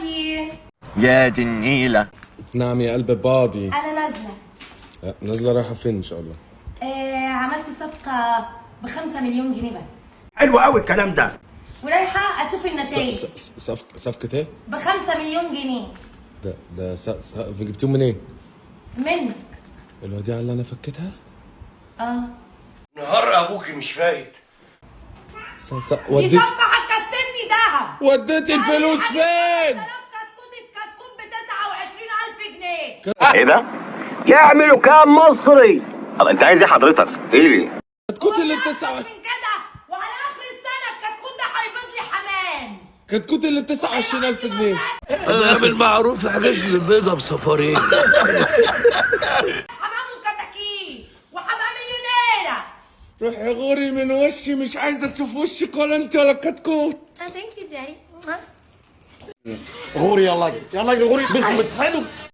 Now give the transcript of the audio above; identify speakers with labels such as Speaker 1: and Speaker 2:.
Speaker 1: بابي.
Speaker 2: يا دي النيلة.
Speaker 3: نعم يا قلب بابي.
Speaker 1: انا نازله.
Speaker 3: نازله رايحه فين ان شاء الله؟
Speaker 1: عملت صفقه ب5 مليون جنيه بس،
Speaker 4: حلو قوي الكلام ده.
Speaker 1: ورايحه اشوف النتائج.
Speaker 3: صفقه ايه؟
Speaker 1: ب5 مليون جنيه.
Speaker 3: ده جبتيهم منين؟
Speaker 1: منك.
Speaker 3: الوديعه اللي انا فكيتها؟
Speaker 5: نهار ابوكي مش فايت.
Speaker 1: دي صفقه هتكسبني دهب.
Speaker 3: وديت الفلوس فين؟
Speaker 1: كتكوت ب29,000 جنيه.
Speaker 4: ايه ده؟ يعملوا كام مصري؟ طب انت عايز ايه حضرتك؟ ايه؟
Speaker 3: كتكوت اللي
Speaker 1: من
Speaker 3: بتسعة
Speaker 1: كده، وعلى اخر السنه الكتكوت ده هيبيض لي حمام.
Speaker 3: كتكوت اللي 29,000 جنيه.
Speaker 6: اعمل معروف احجز لي بيضه بسفرين.
Speaker 1: حمام وكتاكيت وهبقى مليونيره.
Speaker 3: روحي غوري من وشي، مش عايزه اشوف وشك ولا انت ولا كتكوت.
Speaker 1: ثانك يو دادي.
Speaker 5: غوري يلا غوري باسمك حلو.